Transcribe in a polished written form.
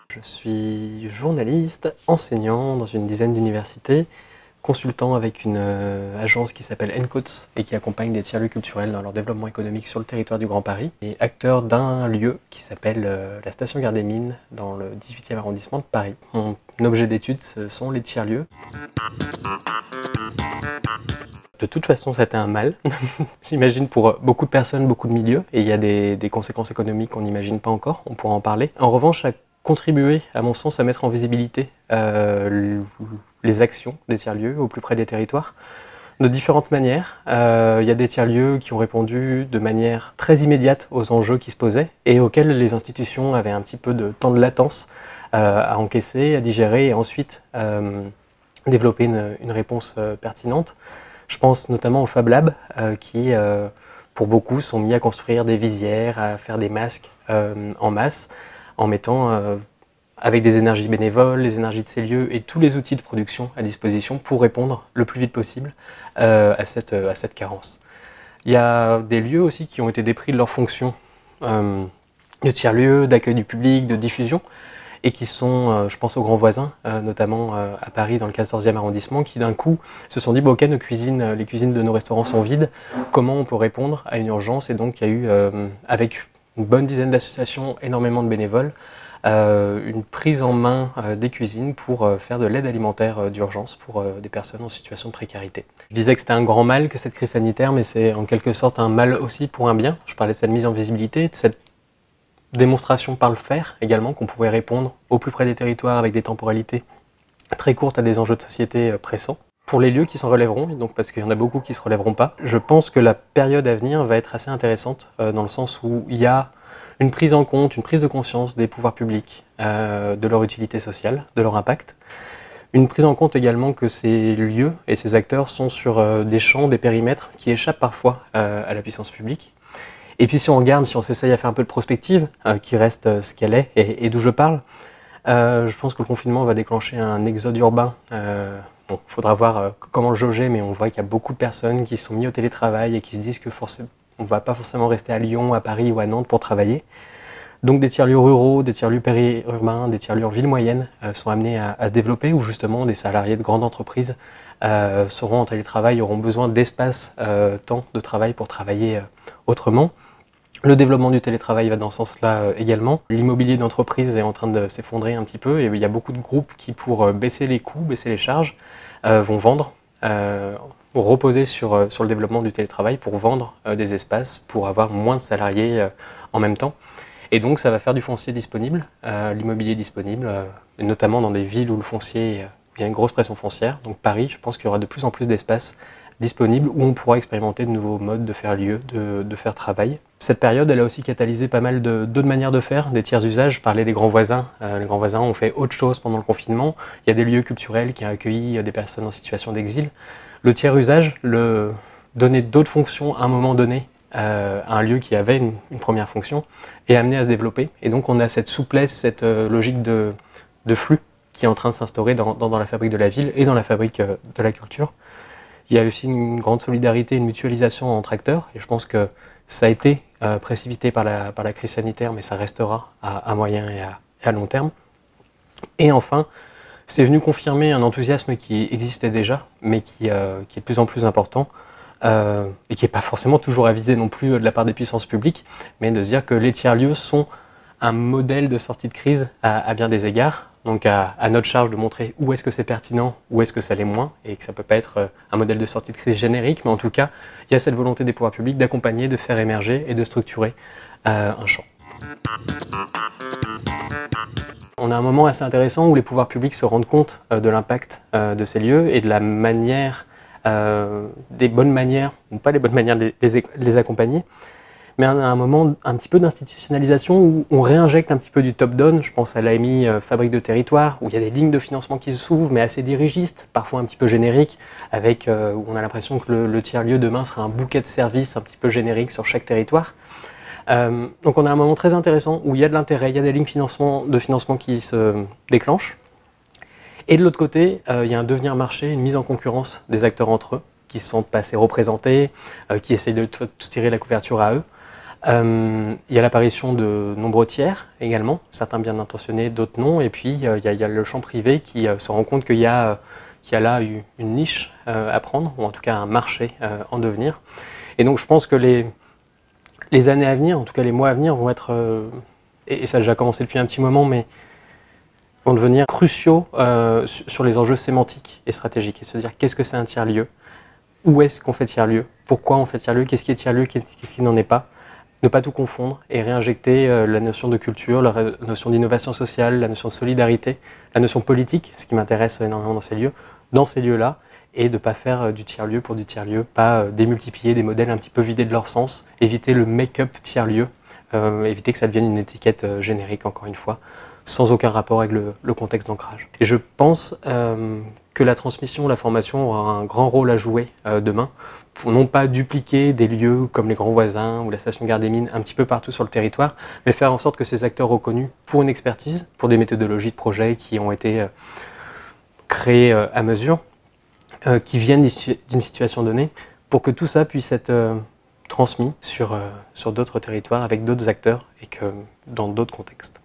Je suis journaliste, enseignant dans une dizaine d'universités, consultant avec une agence qui s'appelle Encoats et qui accompagne des tiers-lieux culturels dans leur développement économique sur le territoire du Grand Paris, et acteur d'un lieu qui s'appelle la Station Gare des Mines dans le 18e arrondissement de Paris. Mon objet d'étude, ce sont les tiers-lieux. De toute façon, c'était un mal, j'imagine, pour beaucoup de personnes, beaucoup de milieux, et il y a des conséquences économiques qu'on n'imagine pas encore, on pourra en parler. En revanche, ça a contribué, à mon sens, à mettre en visibilité les actions des tiers-lieux au plus près des territoires, de différentes manières. Il y a des tiers-lieux qui ont répondu de manière très immédiate aux enjeux qui se posaient, et auxquels les institutions avaient un petit peu de temps de latence à encaisser, à digérer, et ensuite développer une réponse pertinente. Je pense notamment aux Fab Labs qui, pour beaucoup, sont mis à construire des visières, à faire des masques en masse, en mettant, avec des énergies bénévoles, les énergies de ces lieux et tous les outils de production à disposition pour répondre le plus vite possible à cette carence. Il y a des lieux aussi qui ont été dépris de leurs fonctions de tiers-lieux, d'accueil du public, de diffusion, et qui sont, je pense aux grands voisins, notamment à Paris dans le 14e arrondissement, qui d'un coup se sont dit ok, les cuisines de nos restaurants sont vides, comment on peut répondre à une urgence? Et donc il y a eu, avec une bonne dizaine d'associations, énormément de bénévoles, une prise en main des cuisines pour faire de l'aide alimentaire d'urgence pour des personnes en situation de précarité. Je disais que c'était un grand mal que cette crise sanitaire, mais c'est en quelque sorte un mal aussi pour un bien. Je parlais de cette mise en visibilité, de cette démonstration par le faire également, qu'on pouvait répondre au plus près des territoires avec des temporalités très courtes à des enjeux de société pressants. Pour les lieux qui s'en relèveront, donc parce qu'il y en a beaucoup qui ne se relèveront pas, je pense que la période à venir va être assez intéressante dans le sens où il y a une prise en compte, une prise de conscience des pouvoirs publics, de leur utilité sociale, de leur impact. Une prise en compte également que ces lieux et ces acteurs sont sur des champs, des périmètres qui échappent parfois à la puissance publique. Et puis si on regarde, si on s'essaye à faire un peu de prospective, qui reste ce qu'elle est et d'où je parle, je pense que le confinement va déclencher un exode urbain. Bon, faudra voir comment le jauger, mais on voit qu'il y a beaucoup de personnes qui sont mises au télétravail et qui se disent que on ne va pas forcément rester à Lyon, à Paris ou à Nantes pour travailler. Donc des tiers-lieux ruraux, des tiers-lieux périurbains, des tiers-lieux en ville moyenne sont amenés à se développer, où justement des salariés de grandes entreprises seront en télétravail, auront besoin d'espace, temps de travail pour travailler autrement. Le développement du télétravail va dans ce sens-là également. L'immobilier d'entreprise est en train de s'effondrer un petit peu et il y a beaucoup de groupes qui, pour baisser les coûts, baisser les charges, vont vendre, reposer sur le développement du télétravail pour vendre des espaces, pour avoir moins de salariés en même temps. Et donc ça va faire du foncier disponible, l'immobilier disponible, notamment dans des villes où le foncier, il y a une grosse pression foncière. Donc Paris, je pense qu'il y aura de plus en plus d'espaces disponibles où on pourra expérimenter de nouveaux modes de faire lieu, de faire travail. Cette période, elle a aussi catalysé pas mal d'autres manières de faire, des tiers usages. Je parlais des grands voisins. Les grands voisins ont fait autre chose pendant le confinement. Il y a des lieux culturels qui ont accueilli des personnes en situation d'exil. Le tiers usage, donner d'autres fonctions à un moment donné à un lieu qui avait une première fonction, est amené à se développer. Et donc on a cette souplesse, cette logique de flux qui est en train de s'instaurer dans la fabrique de la ville et dans la fabrique de la culture. Il y a aussi une grande solidarité, une mutualisation entre acteurs, et je pense que ça a été précipité par la crise sanitaire, mais ça restera à moyen et à long terme. Et enfin, c'est venu confirmer un enthousiasme qui existait déjà, mais qui est de plus en plus important, et qui n'est pas forcément toujours avisé non plus de la part des puissances publiques, mais de se dire que les tiers-lieux sont un modèle de sortie de crise à bien des égards. Donc à notre charge de montrer où est-ce que c'est pertinent, où est-ce que ça l'est moins, et que ça ne peut pas être un modèle de sortie de crise générique, mais en tout cas, il y a cette volonté des pouvoirs publics d'accompagner, de faire émerger et de structurer un champ. On a un moment assez intéressant où les pouvoirs publics se rendent compte de l'impact de ces lieux et de la manière, des bonnes manières, ou pas les bonnes manières de les accompagner, mais à un moment un petit peu d'institutionnalisation où on réinjecte un petit peu du top-down. Je pense à l'AMI Fabrique de Territoire, où il y a des lignes de financement qui s'ouvrent, mais assez dirigistes, parfois un petit peu génériques, avec, où on a l'impression que le tiers-lieu demain sera un bouquet de services un petit peu générique sur chaque territoire. Donc on a un moment très intéressant où il y a de l'intérêt, il y a des lignes de financement qui se déclenchent. Et de l'autre côté, il y a un devenir marché, une mise en concurrence des acteurs entre eux, qui se sentent pas assez représentés, qui essayent de tirer la couverture à eux. Il y a l'apparition de nombreux tiers également, certains bien intentionnés, d'autres non, et puis il y a le champ privé qui se rend compte qu'il y a là une niche à prendre, ou en tout cas un marché en devenir. Et donc je pense que les années à venir, en tout cas les mois à venir, vont être, et ça a déjà commencé depuis un petit moment, mais vont devenir cruciaux sur les enjeux sémantiques et stratégiques, et se dire qu'est-ce que c'est un tiers-lieu, où est-ce qu'on fait tiers-lieu, pourquoi on fait tiers-lieu, qu'est-ce qui est tiers-lieu, qu'est-ce qui n'en est pas, ne pas tout confondre et réinjecter la notion de culture, la notion d'innovation sociale, la notion de solidarité, la notion politique, ce qui m'intéresse énormément dans ces lieux-là, et de ne pas faire du tiers-lieu pour du tiers-lieu, pas démultiplier des modèles un petit peu vidés de leur sens, éviter le make-up tiers-lieu, éviter que ça devienne une étiquette générique, encore une fois, sans aucun rapport avec le contexte d'ancrage. Et je pense que la transmission, la formation aura un grand rôle à jouer demain, pour non pas dupliquer des lieux comme les Grands Voisins ou la station Gare des Mines un petit peu partout sur le territoire, mais faire en sorte que ces acteurs reconnus pour une expertise, pour des méthodologies de projet qui ont été créées à mesure, qui viennent d'une situation donnée, pour que tout ça puisse être transmis sur d'autres territoires avec d'autres acteurs et que dans d'autres contextes.